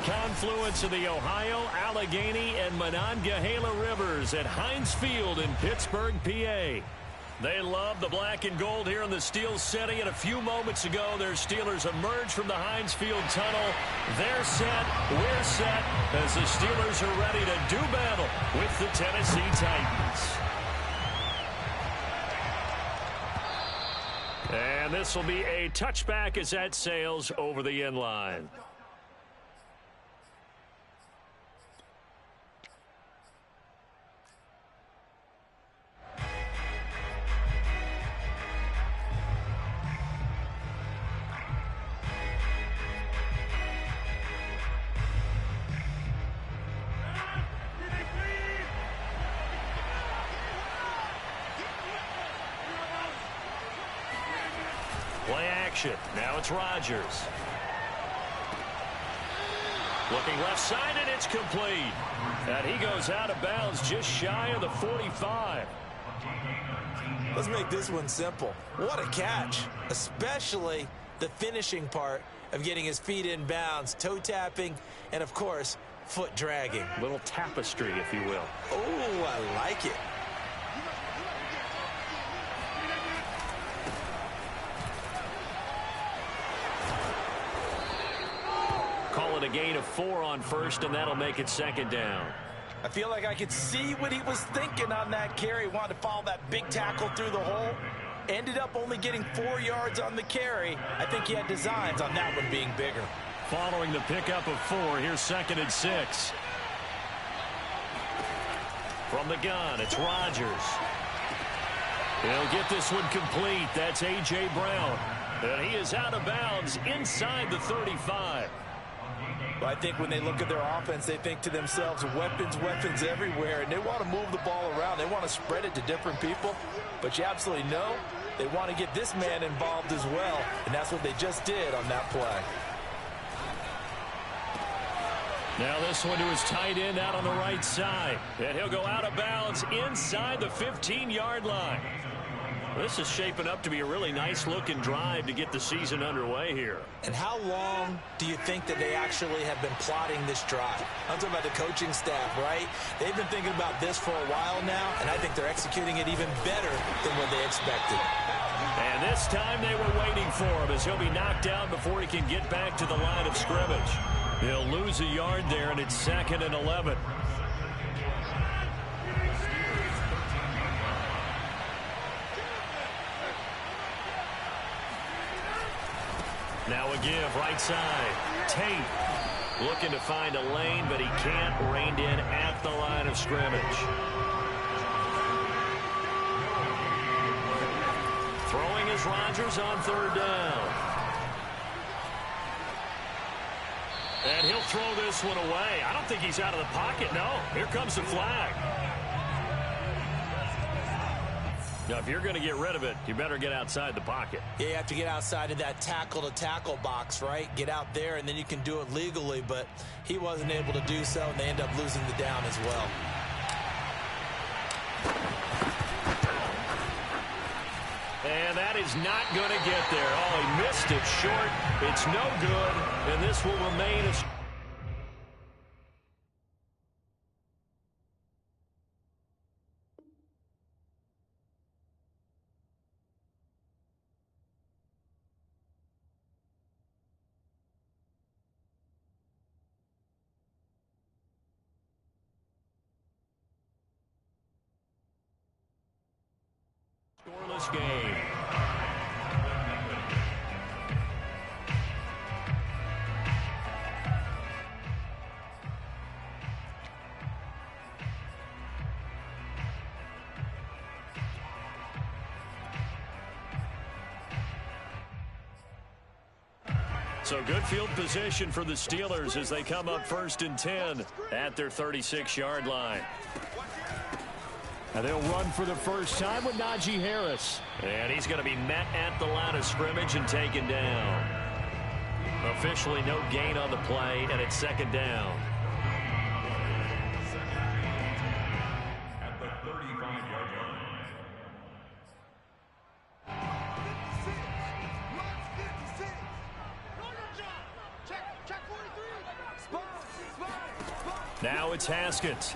confluence of the Ohio, Allegheny, and Monongahela rivers at Heinz Field in Pittsburgh, PA. They love the black and gold here in the Steel City, and a few moments ago, their Steelers emerged from the Heinz Field tunnel. They're set, we're set, as the Steelers are ready to do battle with the Tennessee Titans. And this will be a touchback as that sails over the end line. Play action. Now it's Rodgers. Looking left side, and it's complete. And he goes out of bounds just shy of the 45. Let's make this one simple. What a catch, especially the finishing part of getting his feet in bounds, toe tapping, and, of course, foot dragging. Little tapestry, if you will. Oh, I like it. Call it a gain of 4 on first, and that'll make it second down. I feel like I could see what he was thinking on that carry. Wanted to follow that big tackle through the hole. Ended up only getting 4 yards on the carry. I think he had designs on that one being bigger. Following the pickup of 4, here's second and 6. From the gun, it's Rodgers. He'll get this one complete. That's A.J. Brown. And he is out of bounds inside the 35. Well, I think when they look at their offense, they think to themselves, weapons, weapons everywhere, and they want to move the ball around. They want to spread it to different people, but you absolutely know they want to get this man involved as well, and that's what they just did on that play. Now this one to his tight end out on the right side, and he'll go out of bounds inside the 15-yard line. This is shaping up to be a really nice-looking drive to get the season underway here. And how long do you think that they actually have been plotting this drive? I'm talking about the coaching staff, right? They've been thinking about this for a while now, and I think they're executing it even better than what they expected. And this time they were waiting for him as he'll be knocked out before he can get back to the line of scrimmage. He'll lose a yard there, and it's second and 11. Now a give, right side. Tate looking to find a lane, but he can't. Reined in at the line of scrimmage. Throwing is Rodgers on third down. And he'll throw this one away. I don't think he's out of the pocket, no. Here comes the flag. Now, if you're going to get rid of it, you better get outside the pocket. Yeah, you have to get outside of that tackle-to-tackle box, right? Get out there, and then you can do it legally, but he wasn't able to do so, and they end up losing the down as well. And that is not going to get there. Oh, he missed it short. It's no good, and this will remain a... scoreless game. So good field position for the Steelers as they come up first and 10 at their 36-yard line. And they'll run for the first time with Najee Harris. And he's going to be met at the line of scrimmage and taken down. Officially no gain on the play, and it's second down. At the 35-yard line. Check 43. Spot. Now it's Haskins.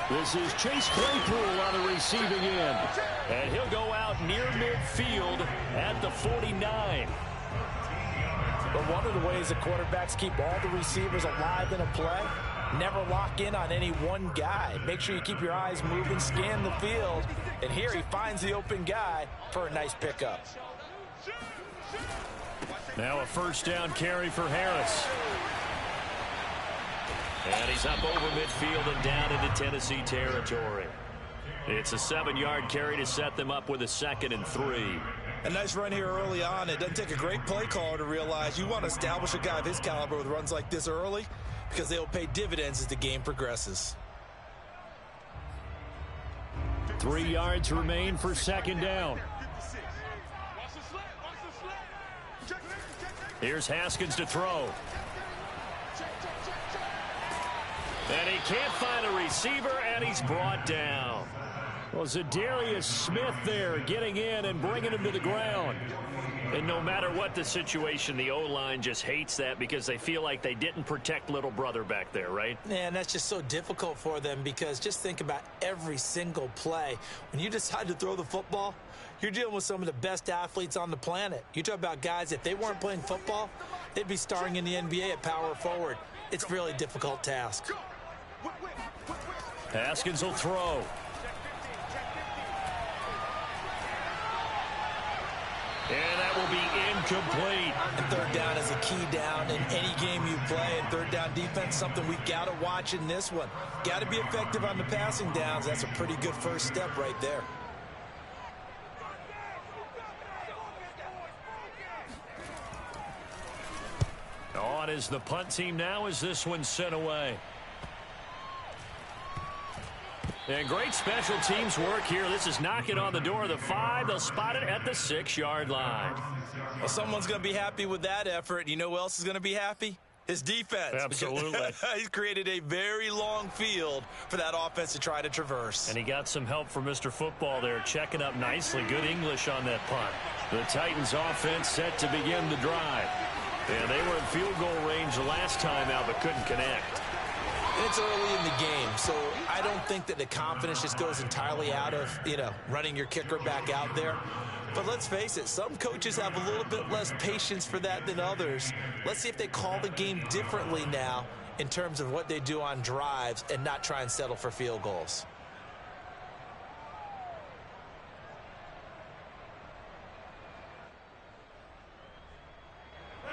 This is Chase Claypool on the receiving end. And he'll go out near midfield at the 49. But one of the ways that quarterbacks keep all the receivers alive in a play, never lock in on any one guy. Make sure you keep your eyes moving, scan the field. And here he finds the open guy for a nice pickup. Now a first down carry for Harris. And he's up over midfield and down into Tennessee territory. It's a 7-yard carry to set them up with a 2nd and 3. A nice run here early on. It doesn't take a great play caller to realize you want to establish a guy of his caliber with runs like this early because they'll pay dividends as the game progresses. 3 yards remain for 2nd down. Here's Haskins to throw. And he can't find a receiver, and he's brought down. Well, Zadarius Smith there getting in and bringing him to the ground. And no matter what the situation, the O-line just hates that because they feel like they didn't protect little brother back there, right? Yeah, and that's just so difficult for them because just think about every single play. When you decide to throw the football, you're dealing with some of the best athletes on the planet. You talk about guys, if they weren't playing football, they'd be starring in the NBA at power forward. It's a really difficult task. Haskins will throw. And that will be incomplete. And third down is a key down in any game you play. And third down defense, something we got to watch in this one. Got to be effective on the passing downs. That's a pretty good first step right there. On is the punt team now as this one's sent away. And great special teams work here. This is knocking on the door of the 5. They'll spot it at the 6-yard line. Well, someone's going to be happy with that effort. You know who else is going to be happy? His defense. Absolutely. He's created a very long field for that offense to try to traverse. And he got some help from Mr. Football there, checking up nicely. Good English on that punt. The Titans offense set to begin the drive. And they were in field goal range the last time out, but couldn't connect. And it's early in the game, so I don't think that the confidence just goes entirely out of, running your kicker back out there. But let's face it, some coaches have a little bit less patience for that than others. Let's see if they call the game differently now in terms of what they do on drives and not try and settle for field goals.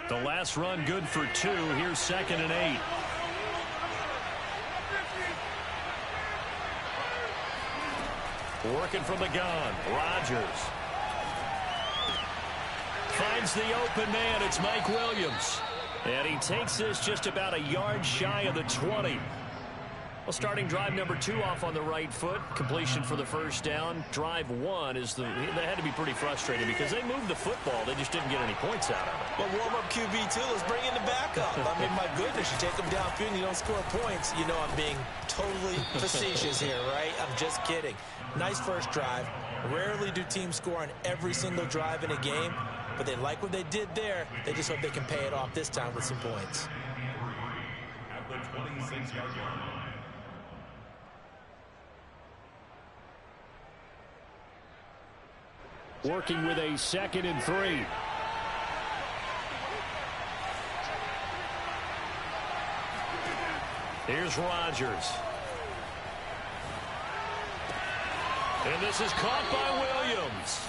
The last run good for 2. Here's 2nd and 8. Working from the gun, Rodgers. Finds the open man, it's Mike Williams. And he takes this just about a yard shy of the 20. Well, starting drive number 2 off on the right foot. Completion for the first down. Drive 1 is they had to be pretty frustrated because they moved the football. They just didn't get any points out of it. Well, warm-up QB2, let's bring in the backup. I mean, my goodness, you take them downfield and you don't score points. You know I'm being totally facetious here, right? I'm just kidding. Nice first drive. Rarely do teams score on every single drive in a game, but they like what they did there. They just hope they can pay it off this time with some points. At the 26-yard line. Working with a 2nd and 3. Here's Rodgers. And this is caught by Williams.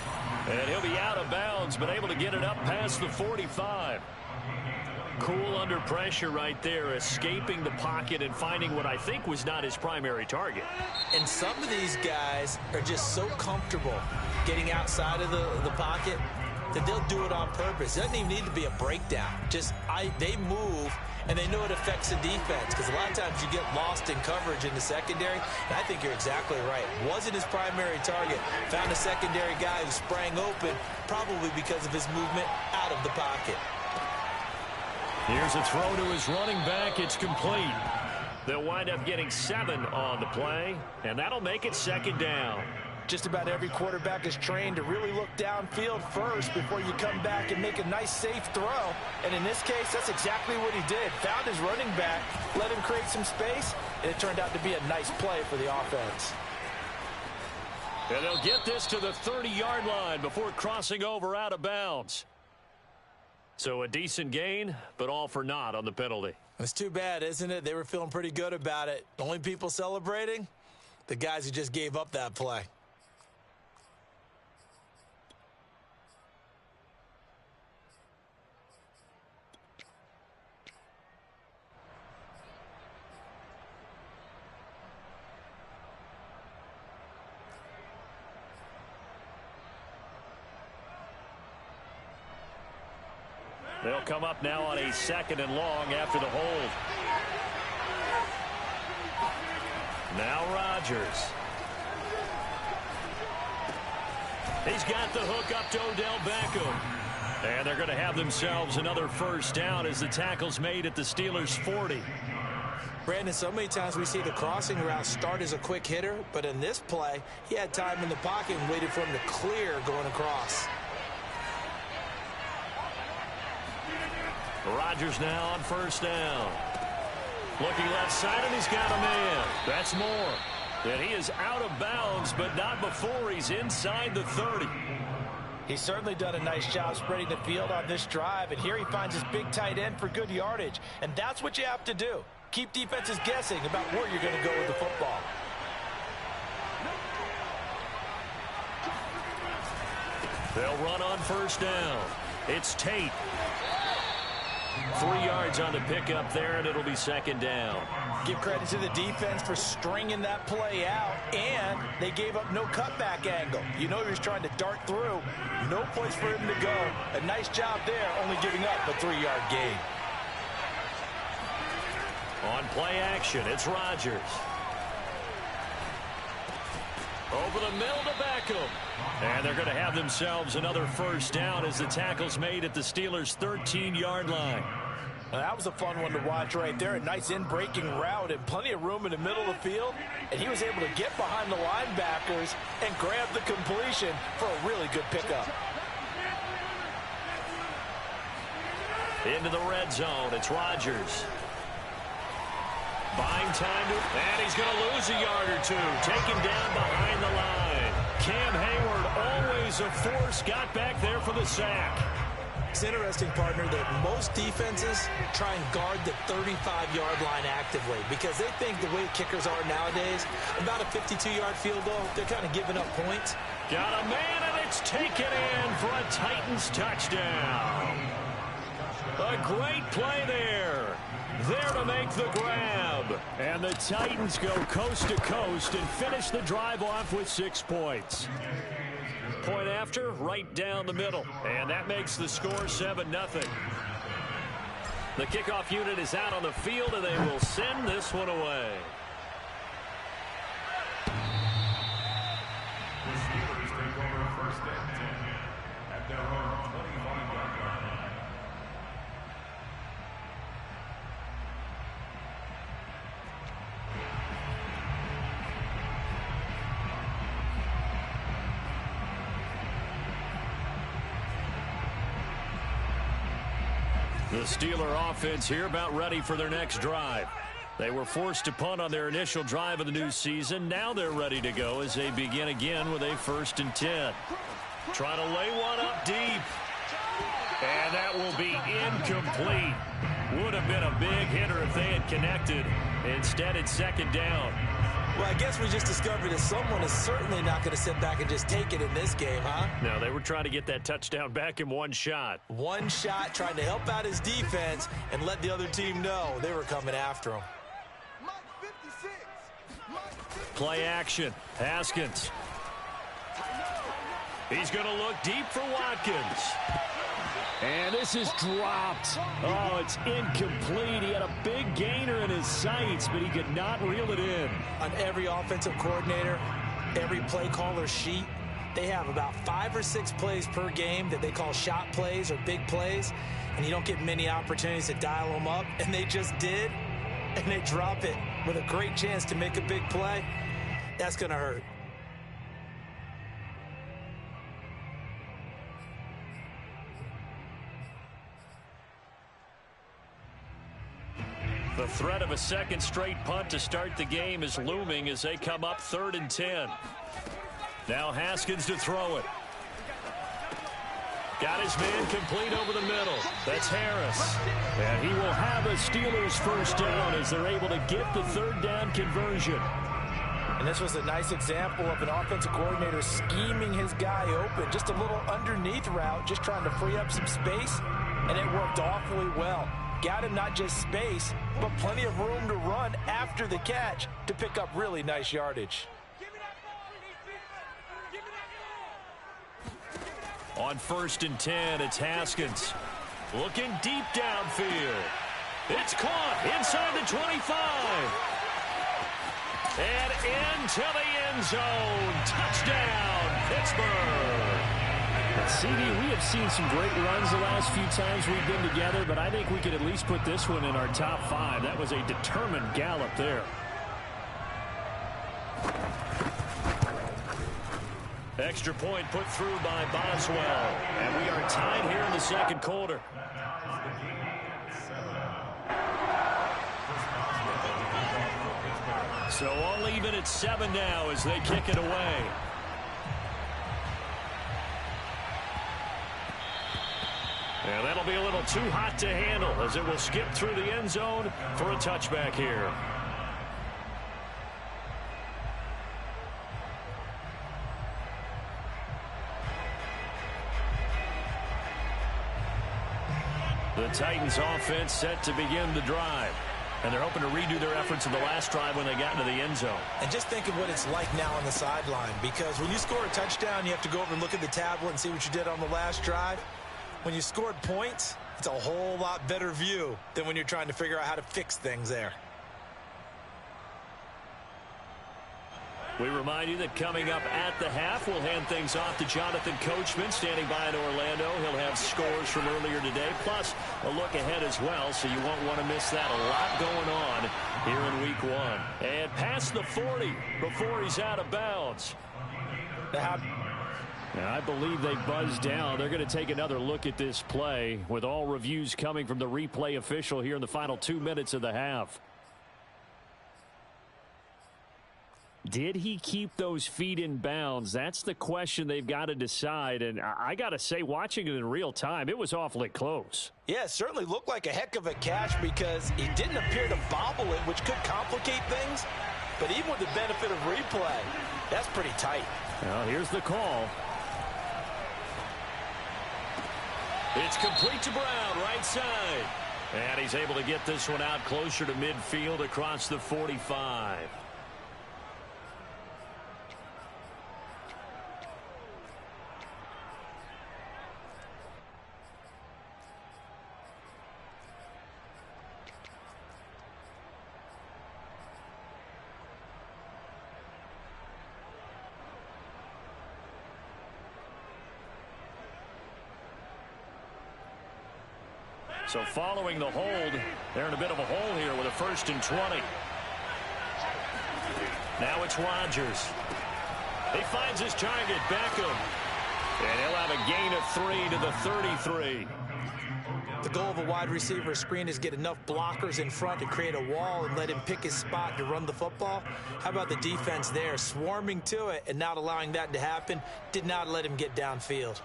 And he'll be out of bounds, but able to get it up past the 45. Cool under pressure right there, escaping the pocket and finding what I think was not his primary target. And some of these guys are just so comfortable getting outside of the pocket that they'll do it on purpose. It doesn't even need to be a breakdown. They move, and they know it affects the defense because a lot of times you get lost in coverage in the secondary. And I think you're exactly right. Wasn't his primary target. Found a secondary guy who sprang open, probably because of his movement out of the pocket. Here's a throw to his running back. It's complete. They'll wind up getting 7 on the play, and that'll make it 2nd down. Just about every quarterback is trained to really look downfield first before you come back and make a nice, safe throw. And in this case, that's exactly what he did. Found his running back, let him create some space, and it turned out to be a nice play for the offense. And they'll get this to the 30-yard line before crossing over out of bounds. So a decent gain, but all for naught on the penalty. It's too bad, isn't it? They were feeling pretty good about it. The only people celebrating? The guys who just gave up that play. They'll come up now on a 2nd and long after the hold. Now Rodgers. He's got the hook up to Odell Beckham. And they're going to have themselves another first down as the tackle's made at the Steelers' 40. Brandon, so many times we see the crossing route start as a quick hitter, but in this play, he had time in the pocket and waited for him to clear going across. Rodgers now on first down. Looking left side, and he's got a man. That's Moore. And he is out of bounds, but not before he's inside the 30. He's certainly done a nice job spreading the field on this drive, and here he finds his big tight end for good yardage. And that's what you have to do. Keep defenses guessing about where you're going to go with the football. They'll run on first down. It's Tate. 3 yards on the pickup there, and it'll be 2nd down. Give credit to the defense for stringing that play out, and they gave up no cutback angle. You know he was trying to dart through. No place for him to go. A nice job there, only giving up a 3-yard gain. On play action, it's Rodgers. Over the middle to Beckham. And they're going to have themselves another first down as the tackle's made at the Steelers' 13-yard line. Now, that was a fun one to watch right there. A nice in-breaking route and plenty of room in the middle of the field. And he was able to get behind the linebackers and grab the completion for a really good pickup. Into the red zone, it's Rodgers. Buying time to, and he's going to lose a yard or two. Taken down behind the line. Cam Hayward, always a force, got back there for the sack. It's interesting, partner, that most defenses try and guard the 35-yard line actively because they think the way kickers are nowadays, about a 52-yard field goal, they're kind of giving up points. Got a man, and it's taken in for a Titans touchdown. A great play there. There to make the grab. And the Titans go coast to coast and finish the drive off with 6 points. Point after, right down the middle. And that makes the score 7-0. The kickoff unit is out on the field, and they will send this one away. The Steelers take over 1st and 10 at their own 25-yard line. The Steeler offense here about ready for their next drive. They were forced to punt on their initial drive of the new season. Now they're ready to go as they begin again with a 1st and 10. Trying to lay one up deep. And that will be incomplete. Would have been a big hitter if they had connected. Instead, it's 2nd down. Well, I guess we just discovered that someone is certainly not going to sit back and just take it in this game, huh? No, they were trying to get that touchdown back in one shot. One shot, trying to help out his defense and let the other team know they were coming after him. Play action. Haskins. He's going to look deep for Watkins. And this is dropped. Oh, it's incomplete. He had a big gainer in his sights, but he could not reel it in. On every offensive coordinator, every play caller sheet, they have about 5 or 6 plays per game that they call shot plays or big plays, and you don't get many opportunities to dial them up, and they just did, and they drop it with a great chance to make a big play. That's going to hurt. threat of a second straight punt to start the game is looming as they come up 3rd and 10. Now Haskins to throw it. Got his man complete over the middle. That's Harris. And he will have a Steelers first down as they're able to get the 3rd down conversion. And this was a nice example of an offensive coordinator scheming his guy open. Just a little underneath route, just trying to free up some space, and it worked awfully well. Got him not just space, but plenty of room to run after the catch to pick up really nice yardage. On 1st and 10, it's Haskins. Looking deep downfield. It's caught inside the 25. And into the end zone. Touchdown, Pittsburgh. CD, we have seen some great runs the last few times we've been together, but I think we could at least put this one in our top 5. That was a determined gallop there. Extra point put through by Boswell. And we are tied here in the second quarter. So all even at 7 now as they kick it away. And that'll be a little too hot to handle as it will skip through the end zone for a touchback here. The Titans offense set to begin the drive. And they're hoping to redo their efforts in the last drive when they got into the end zone. And just think of what it's like now on the sideline, because when you score a touchdown, you have to go over and look at the tablet and see what you did on the last drive. When you scored points, it's a whole lot better view than when you're trying to figure out how to fix things there. We remind you that coming up at the half, we'll hand things off to Jonathan Coachman standing by in Orlando. He'll have scores from earlier today, plus a look ahead as well, so you won't want to miss that. A lot going on here in week 1. And past the 40 before he's out of bounds. And I believe they buzzed down. They're going to take another look at this play with all reviews coming from the replay official here in the final 2 minutes of the half. Did he keep those feet in bounds? That's the question they've got to decide. And I got to say, watching it in real time, it was awfully close. Yeah, it certainly looked like a heck of a catch because he didn't appear to bobble it, which could complicate things. But even with the benefit of replay, that's pretty tight. Well, here's the call. It's complete to Brown, right side. And he's able to get this one out closer to midfield across the 45. So following the hold, they're in a bit of a hole here with a 1st and 20. Now it's Rodgers. He finds his target, Beckham. And he'll have a gain of 3 to the 33. The goal of a wide receiver screen is get enough blockers in front to create a wall and let him pick his spot to run the football. How about the defense there, swarming to it and not allowing that to happen? Did not let him get downfield.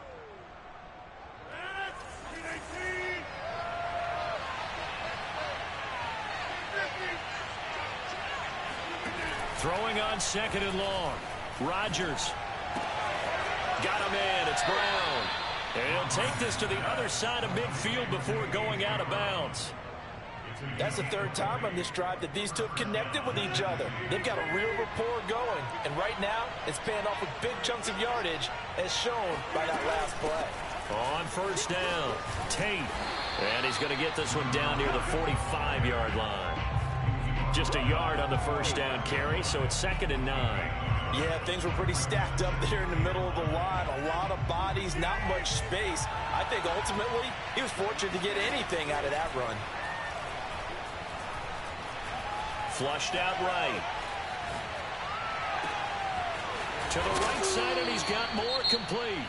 Throwing on 2nd and long. Rodgers. Got him in. It's Brown. And he'll take this to the other side of midfield before going out of bounds. That's the 3rd time on this drive that these two have connected with each other. They've got a real rapport going. And right now, it's paying off with big chunks of yardage, as shown by that last play. On 1st down, Tate. And he's going to get this one down near the 45-yard line. Just a yard on the 1st down carry, so it's 2nd and 9. Yeah, things were pretty stacked up there in the middle of the line. A lot of bodies, not much space. I think ultimately he was fortunate to get anything out of that run. Flushed out right. To the right side, and he's got more complete.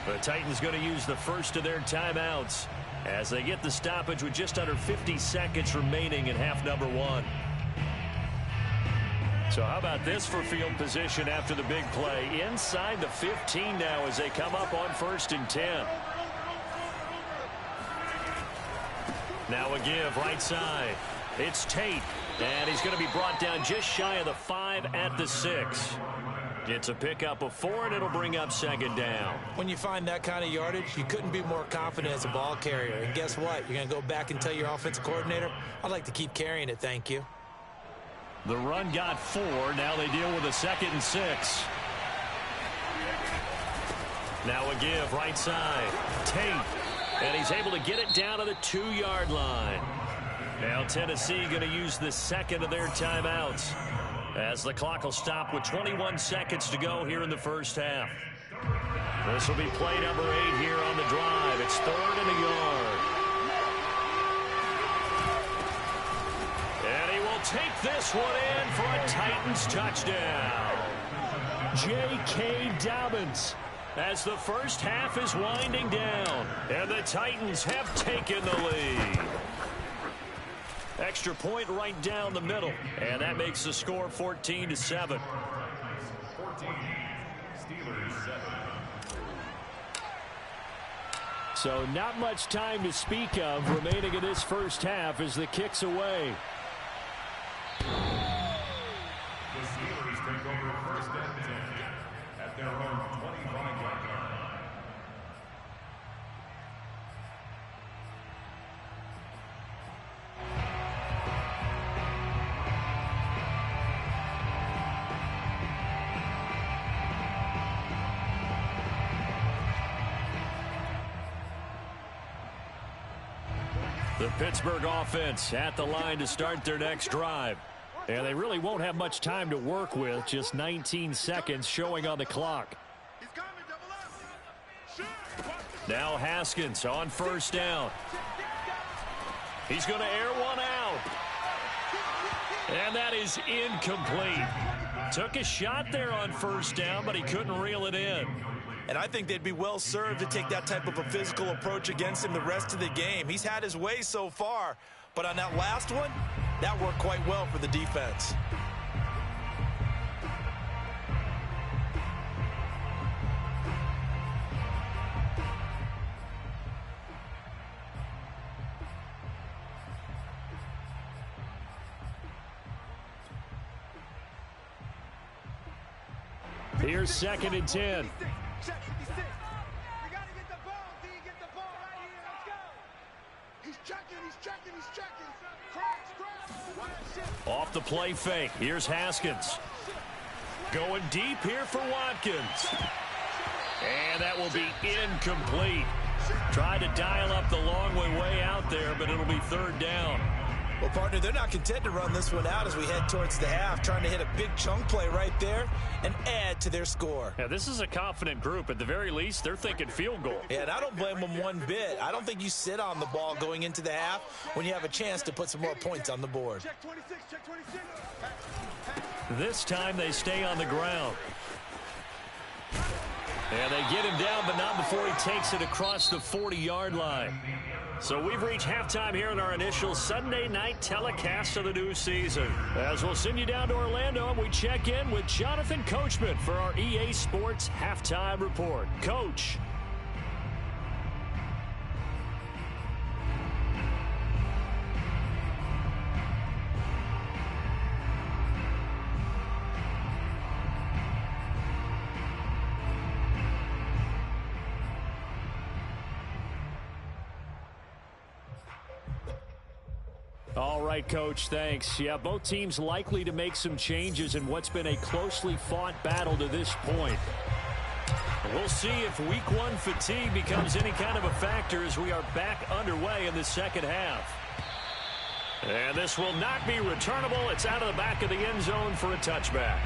The Titans going to use the first of their timeouts. as they get the stoppage with just under 50 seconds remaining in half number one. So how about this for field position after the big play? Inside the 15 now as they come up on 1st and 10. Now a give right side. It's Tate, and he's going to be brought down just shy of the 5 at the 6. It's a pickup of 4, and it'll bring up 2nd down. When you find that kind of yardage, you couldn't be more confident as a ball carrier. And guess what? You're going to go back and tell your offensive coordinator, I'd like to keep carrying it, thank you. The run got 4. Now they deal with a 2nd and 6. Now a give right side. Tate, and he's able to get it down to the 2-yard line. Now Tennessee going to use the 2nd of their timeouts, as the clock will stop with 21 seconds to go here in the first half. This will be play number 8 here on the drive. It's 3rd and a yard. And he will take this one in for a Titans touchdown. J.K. Dobbins, as the first half is winding down, and the Titans have taken the lead. Extra point right down the middle, and that makes the score 14-7. 14, Steelers 7. So not much time to speak of remaining in this first half as the kick's away. The Steelers take over 1st and 10 at their own 25-yard line. The Pittsburgh offense at the line to start their next drive. And they really won't have much time to work with, just 19 seconds showing on the clock. Now Haskins on 1st down. He's going to air one out. And that is incomplete. Took a shot there on 1st down, but he couldn't reel it in. And I think they'd be well served to take that type of a physical approach against him the rest of the game. He's had his way so far, but on that last one, that worked quite well for the defense. Here's 2nd and 10. Off the play fake. Here's Haskins. Going deep here for Watkins. And that will be incomplete. Tried to dial up the long way out there, but it'll be 3rd down. Well, partner, they're not content to run this one out as we head towards the half, trying to hit a big chunk play right there and add to their score. Yeah, this is a confident group. At the very least, they're thinking field goal. Yeah, and I don't blame them one bit. I don't think you sit on the ball going into the half when you have a chance to put some more points on the board. Check 26, check 26. This time they stay on the ground. And they get him down, but not before he takes it across the 40-yard line. So we've reached halftime here in our initial Sunday night telecast of the new season. As we'll send you down to Orlando, and we check in with Jonathan Coachman for our EA Sports Halftime Report. Coach. All right, Coach, thanks. Yeah, both teams likely to make some changes in what's been a closely fought battle to this point. We'll see if week 1 fatigue becomes any kind of a factor as we are back underway in the second half. And this will not be returnable. It's out of the back of the end zone for a touchback.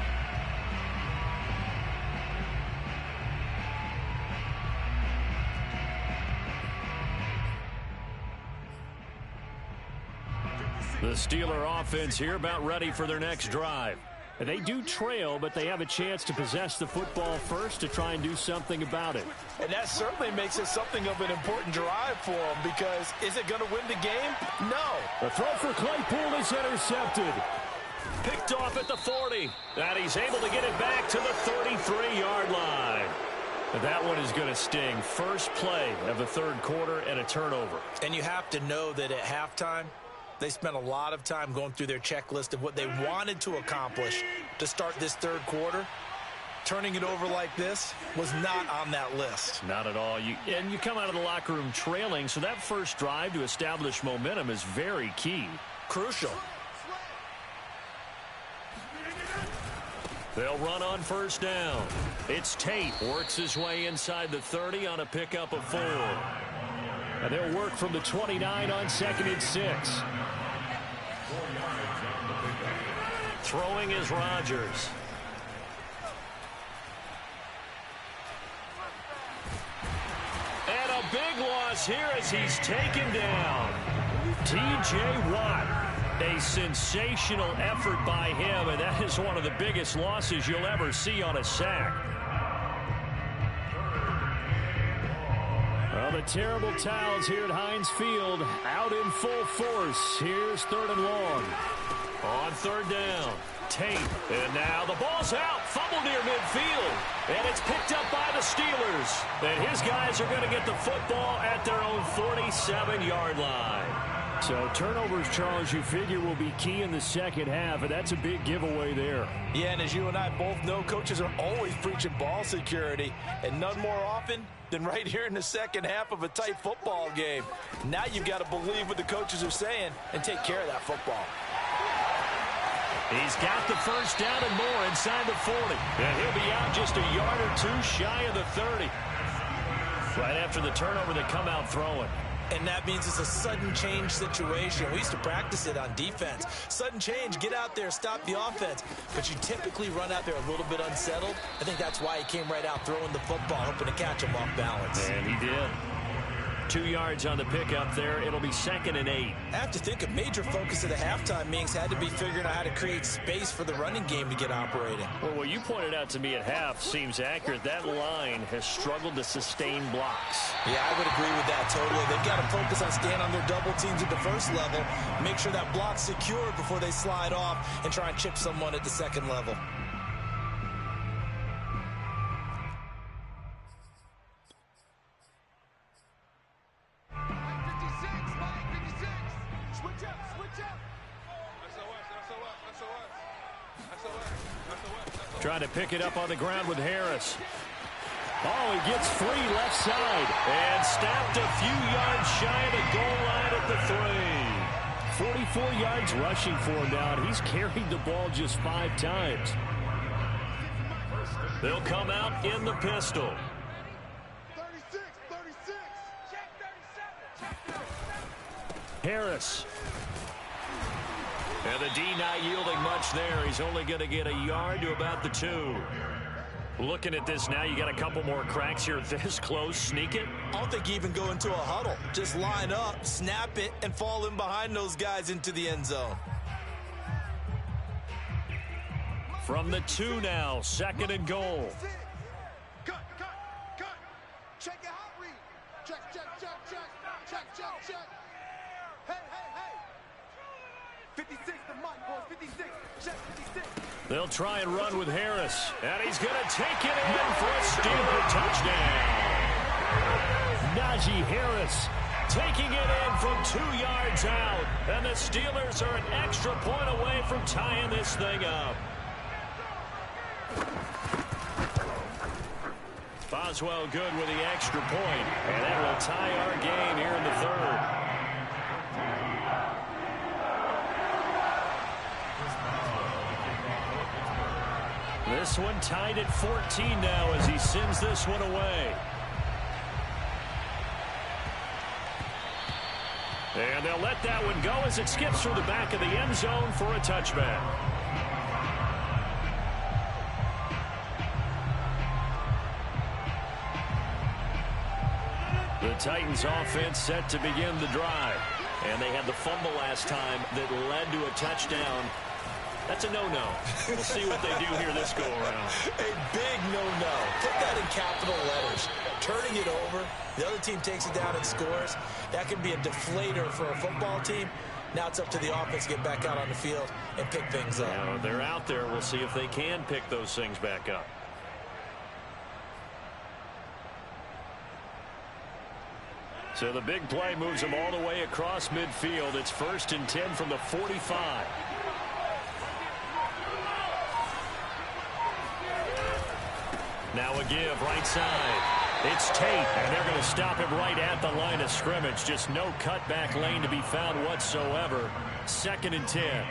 The Steeler offense here about ready for their next drive. They do trail, but they have a chance to possess the football first to try and do something about it. And that certainly makes it something of an important drive for them, because is it going to win the game? No. The throw for Claypool is intercepted. Picked off at the 40. And he's able to get it back to the 33-yard line. That one is going to sting. First play of the third quarter and a turnover. And you have to know that at halftime, they spent a lot of time going through their checklist of what they wanted to accomplish to start this third quarter. Turning it over like this was not on that list. Not at all. And you come out of the locker room trailing, so that first drive to establish momentum is very key. Crucial. They'll run on first down. It's Tate. Works his way inside the 30 on a pickup of 4. And they'll work from the 29 on 2nd and 6. Throwing is Rodgers. And a big loss here as he's taken down. T.J. Watt. A sensational effort by him, and that is one of the biggest losses you'll ever see on a sack. Well, the terrible towels here at Heinz Field out in full force. Here's 3rd and long. On 3rd down, Tate. And now the ball's out. Fumble near midfield. And it's picked up by the Steelers. And his guys are going to get the football at their own 47-yard line. So turnovers, Charles, you figure will be key in the second half, and that's a big giveaway there. Yeah, and as you and I both know, coaches are always preaching ball security, and none more often than right here in the second half of a tight football game. Now you've got to believe what the coaches are saying and take care of that football. He's got the first down and more inside the 40. And he'll be out just a yard or two shy of the 30. Right after the turnover, they come out throwing. And that means it's a sudden change situation. We used to practice it on defense. Sudden change, get out there, stop the offense. But you typically run out there a little bit unsettled. I think that's why he came right out throwing the football, hoping to catch him off balance. And he did. 2 yards on the pickup there. It'll be 2nd and 8. I have to think a major focus of the halftime meetings had to be figuring out how to create space for the running game to get operating. Well, what you pointed out to me at half seems accurate. That line has struggled to sustain blocks. Yeah, I would agree with that totally. They've got to focus on staying on their double teams at the first level, make sure that block's secure before they slide off and try and chip someone at the second level. Trying to pick it up on the ground with Harris. Oh, he gets free left side. And snapped a few yards shy of the goal line at the 3. 44 yards rushing for him now, and he's carried the ball just 5 times. They'll come out in the pistol. 36, 36. Check 37. Harris. And the D not yielding much there. He's only going to get a yard to about the 2. Looking at this now, you got a couple more cracks here this close. Sneak it. I don't think you even go into a huddle. Just line up, snap it, and fall in behind those guys into the end zone. From the 2 now, 2nd and goal. Cut. Check your hot read. Check. Hey. 56, the mic, boys. 56. Check 56. They'll try and run with Harris. And he's going to take it in for a Steeler touchdown. Najee Harris Taking it in from 2 yards out. And the Steelers are an extra point away from tying this thing up. Boswell good with the extra point. And that will tie our game here in the 3rd. This one tied at 14 now as he sends this one away. And they'll let that one go as it skips through the back of the end zone for a touchback. The Titans offense set to begin the drive. And they had the fumble last time that led to a touchdown. That's a no-no. We'll see what they do here this go-around. A big no-no. Put that in capital letters. Turning it over, the other team takes it down and scores. That can be a deflator for a football team. Now it's up to the offense to get back out on the field and pick things up. Now they're out there. We'll see if they can pick those things back up. So the big play moves them all the way across midfield. It's 1st and 10 from the 45. Now a give right side. It's Tate, and they're going to stop him right at the line of scrimmage. Just no cutback lane to be found whatsoever. 2nd and 10.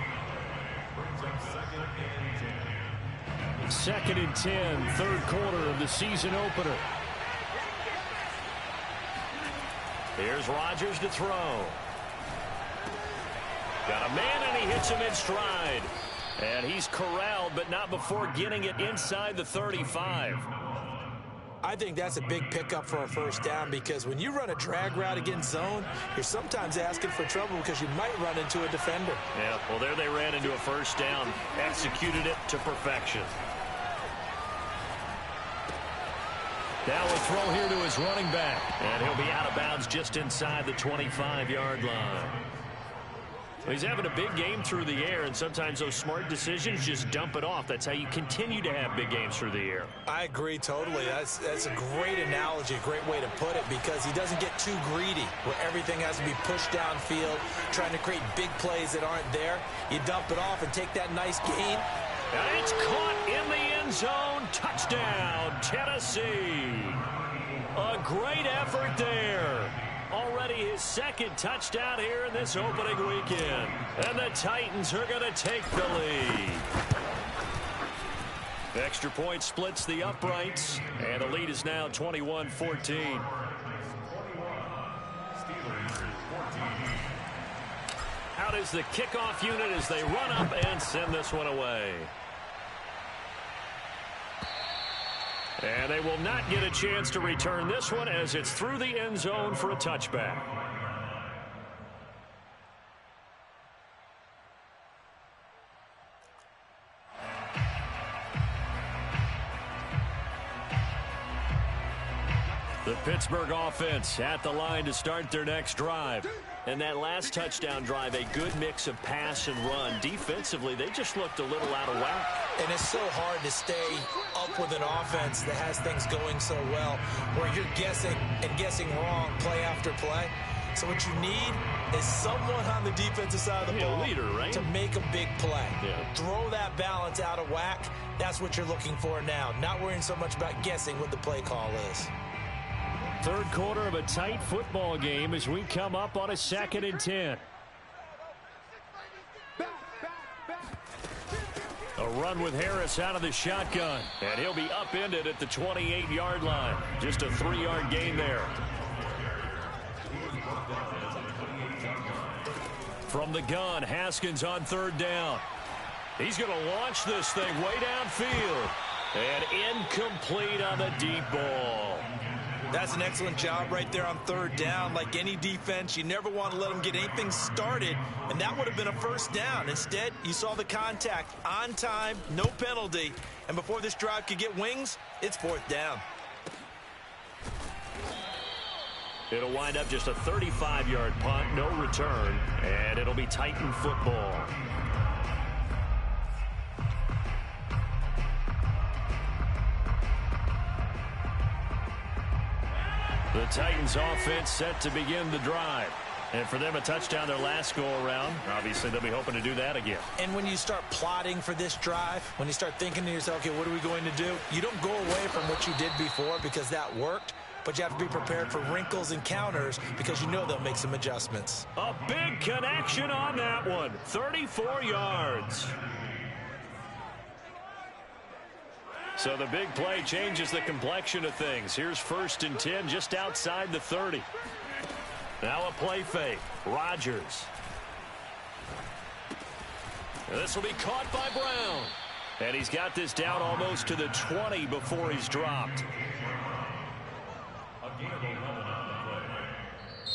2nd and 10, 3rd quarter of the season opener. Here's Rodgers to throw. Got a man, and he hits him in stride. And he's corralled, but not before getting it inside the 35. I think that's a big pickup for a first down, because when you run a drag route against zone, you're sometimes asking for trouble because you might run into a defender. Yeah, well, there they ran into a first down, executed it to perfection. Now a throw here to his running back, and he'll be out of bounds just inside the 25-yard line. He's having a big game through the air, and sometimes those smart decisions just dump it off. That's how you continue to have big games through the air. I agree totally. That's a great analogy, a great way to put it, because he doesn't get too greedy where everything has to be pushed downfield, trying to create big plays that aren't there. You dump it off and take that nice gain. And it's caught in the end zone. Touchdown, Tennessee. A great effort there. Already his 2nd touchdown here in this opening weekend. And the Titans are going to take the lead. Extra point splits the uprights, and the lead is now 21-14. Out is the kickoff unit as they run up and send this one away. And they will not get a chance to return this one as it's through the end zone for a touchback. The Pittsburgh offense at the line to start their next drive. And that last touchdown drive, a good mix of pass and run. Defensively, they just looked a little out of whack. And it's so hard to stay up with an offense that has things going so well, where you're guessing and guessing wrong play after play. So what you need is someone on the defensive side of the ball, leader, right? to make a big play. Yeah. Throw that balance out of whack. That's what you're looking for now. Not worrying so much about guessing what the play call is. 3rd quarter of a tight football game as we come up on a 2nd and 10. A run with Harris out of the shotgun, and he'll be upended at the 28-yard line. Just a 3-yard gain there. From the gun, Haskins on 3rd down. He's going to launch this thing way downfield. And incomplete on the deep ball. That's an excellent job right there on 3rd down. Like any defense, you never want to let them get anything started, and that would have been a first down. Instead, you saw the contact on time, no penalty, and before this drive could get wings, it's 4th down. It'll wind up just a 35-yard punt, no return, and it'll be Titan football. The Titans offense set to begin the drive. And for them, a touchdown their last go-around. Obviously, they'll be hoping to do that again. And when you start plotting for this drive, when you start thinking to yourself, okay, what are we going to do? You don't go away from what you did before because that worked, but you have to be prepared for wrinkles and counters because you know they'll make some adjustments. A big connection on that one. 34 yards. So the big play changes the complexion of things. Here's 1st and 10 just outside the 30. Now a play fake. Rodgers. And this will be caught by Brown. And he's got this down almost to the 20 before he's dropped.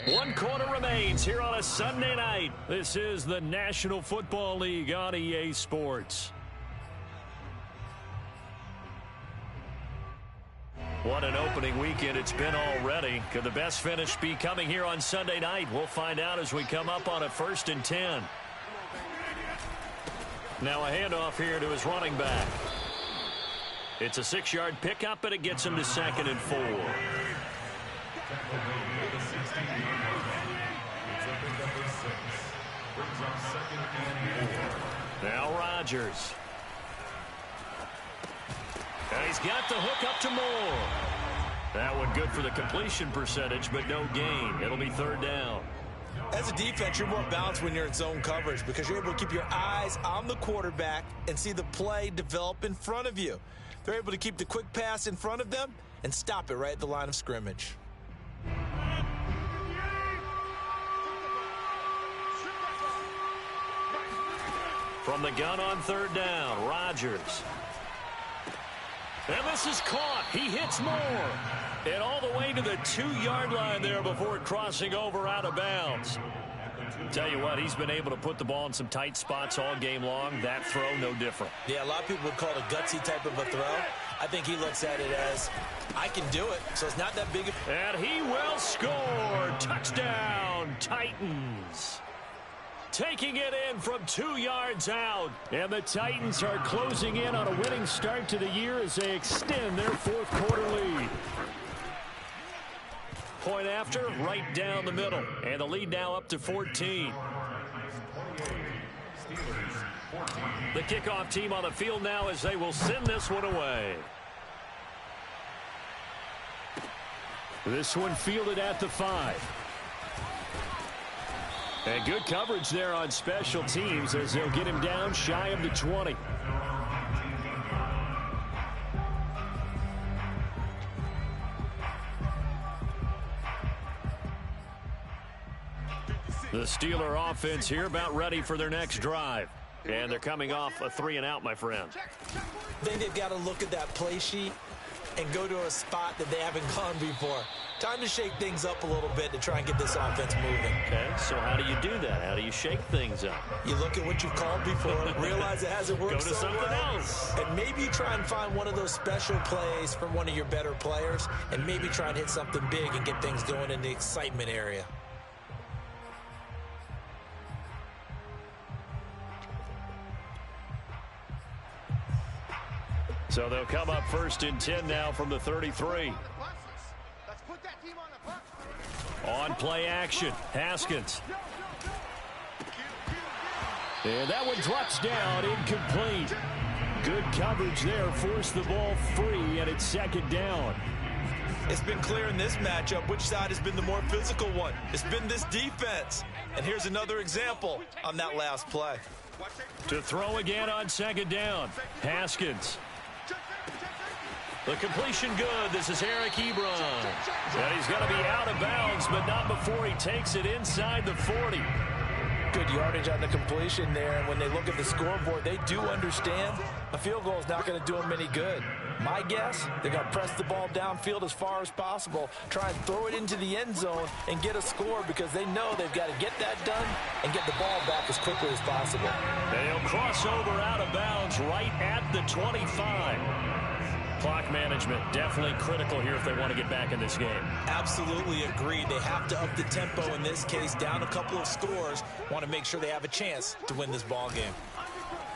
1 quarter remains here on a Sunday night. This is the National Football League on EA Sports. What an opening weekend it's been already. Could the best finish be coming here on Sunday night? We'll find out as we come up on a 1st and 10. Now a handoff here to his running back. It's a 6-yard pickup, and it gets him to 2nd and 4. Now Rodgers. And he's got the hook up to Moore. That one good for the completion percentage, but no gain. It'll be 3rd down. As a defense, you're more balanced when you're in zone coverage because you're able to keep your eyes on the quarterback and see the play develop in front of you. They're able to keep the quick pass in front of them and stop it right at the line of scrimmage. From the gun on 3rd down, Rodgers. And this is caught. He hits Moore. And all the way to the 2-yard line there before crossing over out of bounds. Tell you what, he's been able to put the ball in some tight spots all game long. That throw, no different. Yeah, a lot of people would call it a gutsy type of a throw. I think he looks at it as, I can do it, so it's not that big of... And he will score. Touchdown, Titans. Taking it in from 2 yards out. And the Titans are closing in on a winning start to the year as they extend their 4th quarter lead. Point after, right down the middle. And the lead now up to 14. The kickoff team on the field now as they will send this one away. This one fielded at the 5. And good coverage there on special teams as they'll get him down shy of the 20. The Steeler offense here about ready for their next drive. And they're coming off a 3-and-out, my friend. I think they've got to look at that play sheet and go to a spot that they haven't gone before. Time to shake things up a little bit to try and get this offense moving. Okay, so how do you do that? How do you shake things up? You look at what you've called before, realize it hasn't worked Go to something else. And maybe you try and find one of those special plays from one of your better players, and maybe try and hit something big and get things going in the excitement area. So they'll come up 1st and 10 now from the 33. On play action, Haskins. And that one drops down, incomplete. Good coverage there, forced the ball free, and it's 2nd down. It's been clear in this matchup which side has been the more physical one. It's been this defense. And here's another example on that last play. To throw again on 2nd down, Haskins. The completion good. This is Eric Ebron. And he's going to be out of bounds, but not before he takes it inside the 40. Good yardage on the completion there. And when they look at the scoreboard, they do understand a field goal is not going to do them any good. My guess, they're going to press the ball downfield as far as possible, try and throw it into the end zone and get a score because they know they've got to get that done and get the ball back as quickly as possible. And he'll cross over out of bounds right at the 25. Clock management definitely critical here if they want to get back in this game. Absolutely agreed. They have to up the tempo in this case, down a couple of scores. Want to make sure they have a chance to win this ball game.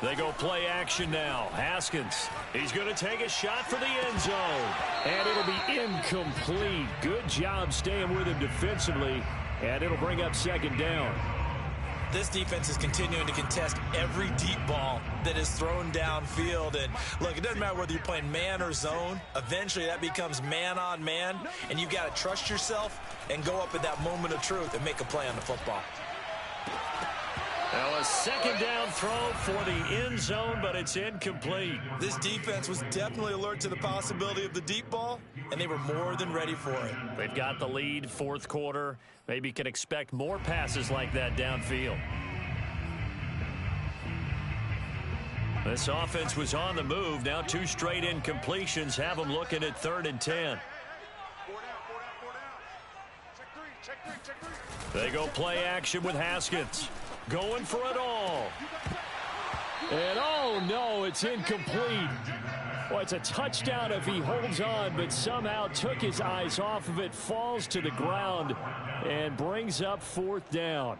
They go play action now. Haskins, he's going to take a shot for the end zone. And it'll be incomplete. Good job staying with him defensively. And it'll bring up 2nd down. This defense is continuing to contest every deep ball that is thrown downfield. And look, it doesn't matter whether you're playing man or zone. Eventually that becomes man on man. And you've got to trust yourself and go up at that moment of truth and make a play on the football. Now a 2nd down throw for the end zone, but it's incomplete. This defense was definitely alert to the possibility of the deep ball, and they were more than ready for it. They've got the lead, 4th quarter. Maybe can expect more passes like that downfield. This offense was on the move. Now 2 straight incompletions have them looking at 3rd and 10. They go play action with Haskins. Going for it all. And oh no, it's incomplete. Well, it's a touchdown if he holds on, but somehow took his eyes off of it, falls to the ground, and brings up 4th down.